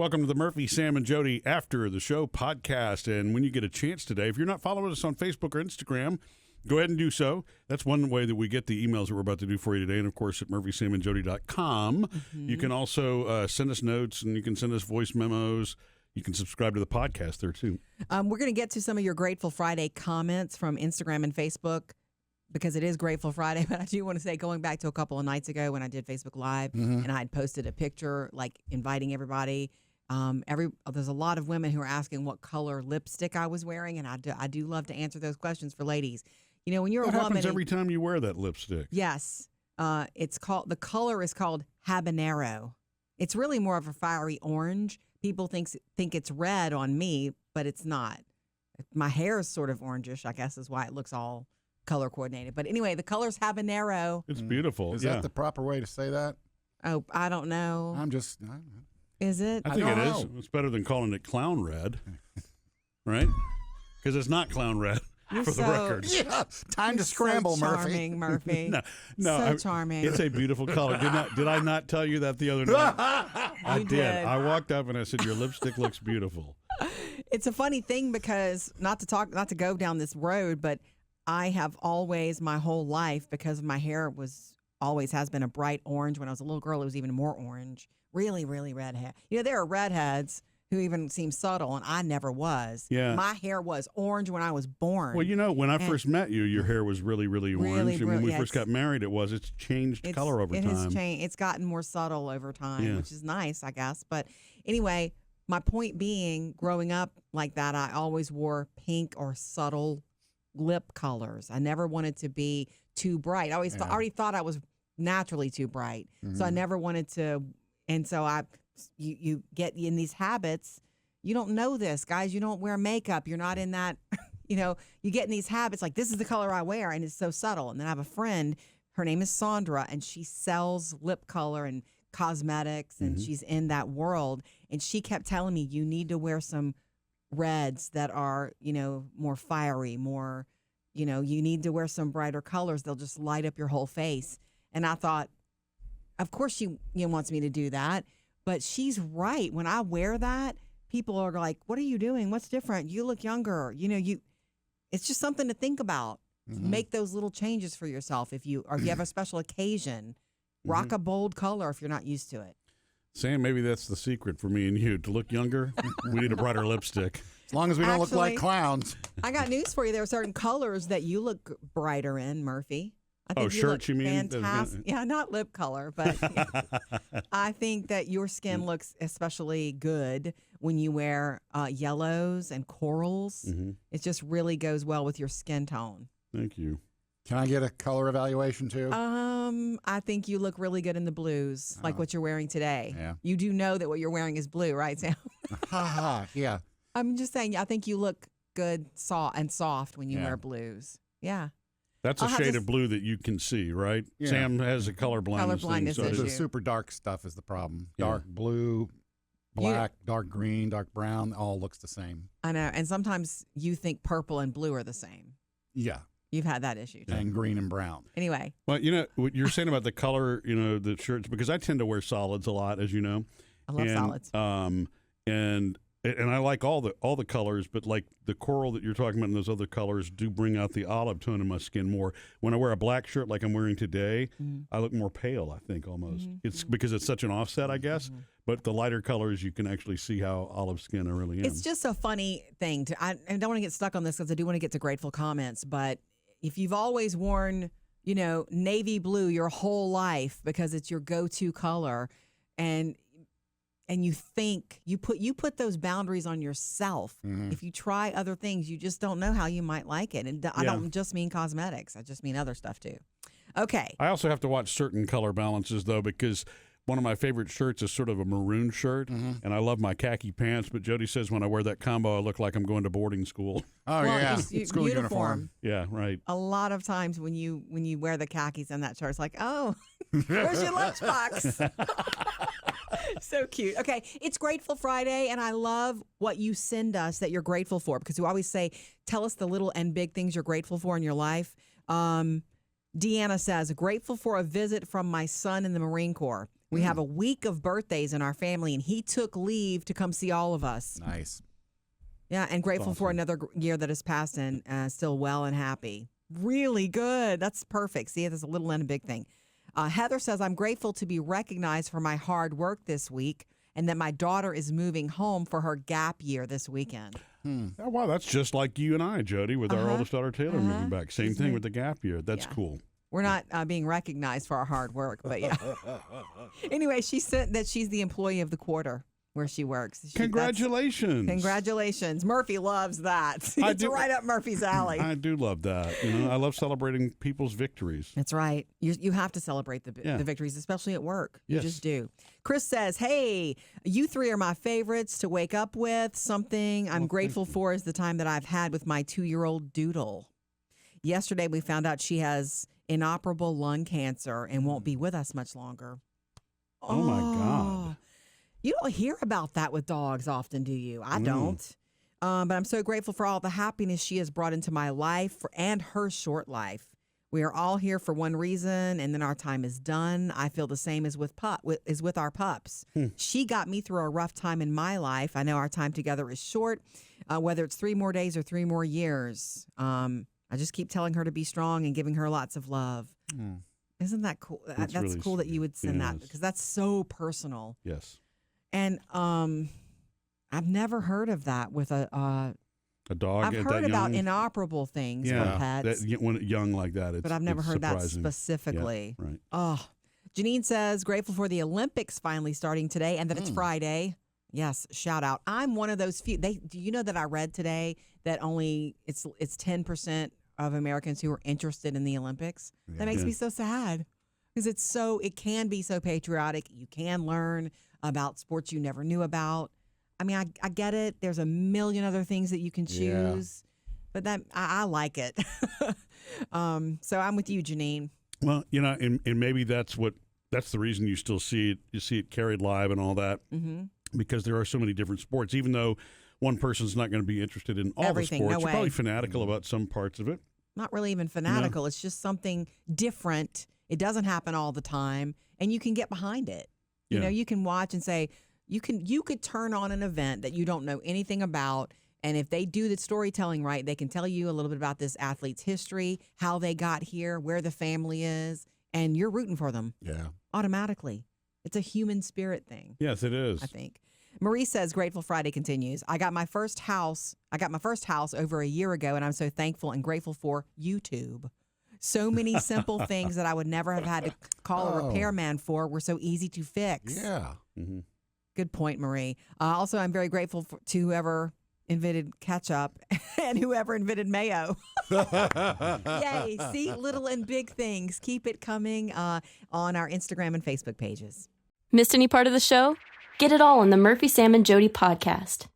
Welcome to the Murphy, Sam, and Jodi After the Show podcast. And when you get a chance today, if you're not following us on Facebook or Instagram, go ahead and do so. That's one way that we get the emails that we're about to do for you today. And, of course, at murphysamandjodi.com. You can also send us notes, and you can send us voice memos. You can subscribe to the podcast there, too. We're going to get to some of your Grateful Friday comments from Instagram and Facebook because it is Grateful Friday. But I do want to say, going back to a couple of nights ago when I did Facebook Live and I had posted a picture, like, inviting everybody. There's a lot of women who are asking what color lipstick I was wearing, and I do love to answer those questions for ladies. You know, when you're What a woman, happens every time you wear that lipstick? Yes, the color is called habanero. It's really more of a fiery orange. People think it's red on me, but it's not. My hair is sort of orangish, I guess, is why it looks all color coordinated. But anyway, the color's habanero. It's beautiful. Is that the proper way to say that? Oh, I don't know. I don't know. Is it? I think it is. It's better than calling it clown red, right? Because it's not clown red. For the record. Yeah, time to scramble, so charming, Murphy. No, charming. It's a beautiful color. Did I not tell you that the other night? I did. I walked up and I said, "Your lipstick looks beautiful." It's a funny thing because not to go down this road, but I have always, my whole life, because my hair always has been a bright orange. When I was a little girl, it was even more orange. Really, really red hair. You know, there are redheads who even seem subtle, and I never was. Yeah. My hair was orange when I was born. Well, you know, when I first met you, your hair was really, really orange. And when we first got married, it's changed color over time. It has changed. It's gotten more subtle over time, which is nice, I guess. But anyway, my point being, growing up like that, I always wore pink or subtle lip colors. I never wanted to be too bright. I already thought I was naturally too bright. So I never wanted to, and so you get in these habits. You don't know this, guys. You don't wear makeup. You're not in that, you get in these habits like, this is the color I wear, and it's so subtle. And then I have a friend, her name is Sandra, and she sells lip color and cosmetics, and she's in that world. And she kept telling me, you need to wear some reds that are, more fiery, more, you need to wear some brighter colors. They'll just light up your whole face. And I thought, of course she wants me to do that. But she's right. When I wear that, people are like, what are you doing? What's different? You look younger. It's just something to think about. Make those little changes for yourself. If you have a special occasion, rock a bold color if you're not used to it. Sam, maybe that's the secret for me and you. To look younger, we need a brighter lipstick. As long as we don't look like clowns. I got news for you. There are certain colors that you look brighter in, Murphy. I think shirts, you mean? Fantastic. Yeah, not lip color, but I think that your skin looks especially good when you wear yellows and corals. It just really goes well with your skin tone. Thank you. Can I get a color evaluation too? I think you look really good in the blues, like what you're wearing today. Yeah. You do know that what you're wearing is blue, right, Sam? Yeah. I'm just saying, I think you look good, soft when you wear blues. Yeah. That's a shade of blue that you can see, right? Yeah. Sam has a color blindness thing. The super dark stuff is the problem. Dark blue, black, dark green, dark brown, all looks the same. I know. And sometimes you think purple and blue are the same. Yeah. You've had that issue too. And green and brown. Anyway. Well, what you're saying about the color, the shirts, because I tend to wear solids a lot, as you know. I love solids. And I like all the colors, but like the coral that you're talking about and those other colors do bring out the olive tone in my skin more. When I wear a black shirt like I'm wearing today, I look more pale, I think, almost. It's because it's such an offset, I guess. But the lighter colors, you can actually see how olive skin I really am. It's just a funny thing. I don't want to get stuck on this because I do want to get to grateful comments. But if you've always worn, navy blue your whole life because it's your go-to color, and you think you put those boundaries on yourself. If you try other things, you just don't know how you might like it. And I don't just mean cosmetics. I just mean other stuff too. Okay. I also have to watch certain color balances though, because one of my favorite shirts is sort of a maroon shirt, and I love my khaki pants. But Jodi says when I wear that combo, I look like I'm going to boarding school. Oh, well, yeah. School uniform. Yeah, right. A lot of times when you wear the khakis and that shirt, it's like, oh, where's your lunchbox? So cute. Okay, it's Grateful Friday, and I love what you send us that you're grateful for, because you always say, tell us the little and big things you're grateful for in your life. Deanna says, grateful for a visit from my son in the Marine Corps. We have a week of birthdays in our family, and he took leave to come see all of us. Nice. Yeah, and grateful Awesome. for another year that has passed and still well and happy. Really good. That's perfect. See, there's a little and a big thing. Heather says, I'm grateful to be recognized for my hard work this week and that my daughter is moving home for her gap year this weekend. Oh, wow, that's just like you and I, Jody, with our oldest daughter, Taylor, moving back. Same thing with the gap year. That's cool. We're not being recognized for our hard work, but yeah. Anyway, she said that she's the employee of the quarter where she works. Congratulations. Congratulations. Murphy loves that. It's right up Murphy's alley. I do love that. I love celebrating people's victories. That's right. You have to celebrate the victories, especially at work. You Yes. just do. Chris says, hey, you three are my favorites to wake up with. Something I'm grateful for is the time that I've had with my 2-year-old Doodle. Yesterday, we found out she has inoperable lung cancer and won't be with us much longer. Oh, my God. You don't hear about that with dogs often, do you? I don't. But I'm so grateful for all the happiness she has brought into my life and her short life. We are all here for one reason, and then our time is done. I feel the same as with our pups. She got me through a rough time in my life. I know our time together is short, whether it's 3 more days or 3 more years. I just keep telling her to be strong and giving her lots of love. Isn't that cool? That's really cool that you would send that yes. because that's so personal. Yes. And I've never heard of that with a dog. I've at heard that about young? inoperable things for pets, when young like that. but I've never heard surprising. that specifically. Yeah, right. Oh, Janine says, grateful for the Olympics finally starting today and that it's Friday. Yes, shout out. I'm one of those few. Do you know that I read today that only it's 10% of Americans who are interested in the Olympics? That makes me so sad because it can be so patriotic. You can learn about sports you never knew about. I mean, I get it. There's a million other things that you can choose, but I like it. So I'm with you, Janine. Well, and maybe that's the reason you still see it. You see it carried live and all that, because there are so many different sports. Even though one person's not going to be interested in all Everything, the sports, no you're way. probably fanatical about some parts of it. Not really even fanatical. It's just something different. It doesn't happen all the time, and you can get behind it. You know, you can watch and say, you could turn on an event that you don't know anything about, and if they do the storytelling right, they can tell you a little bit about this athlete's history, how they got here, where the family is, and you're rooting for them. Yeah. Automatically. It's a human spirit thing. Yes, it is. I think. Marie says, Grateful Friday continues. I got my first house over a year ago, and I'm so thankful and grateful for YouTube. So many simple things that I would never have had to call a repairman for were so easy to fix. Yeah. Good point, Marie. Also, I'm very grateful to whoever invented ketchup and whoever invented mayo. Yay. See, little and big things. Keep it coming on our Instagram and Facebook pages. Missed any part of the show? Get it all on the Murphy, Sam, and Jody podcast.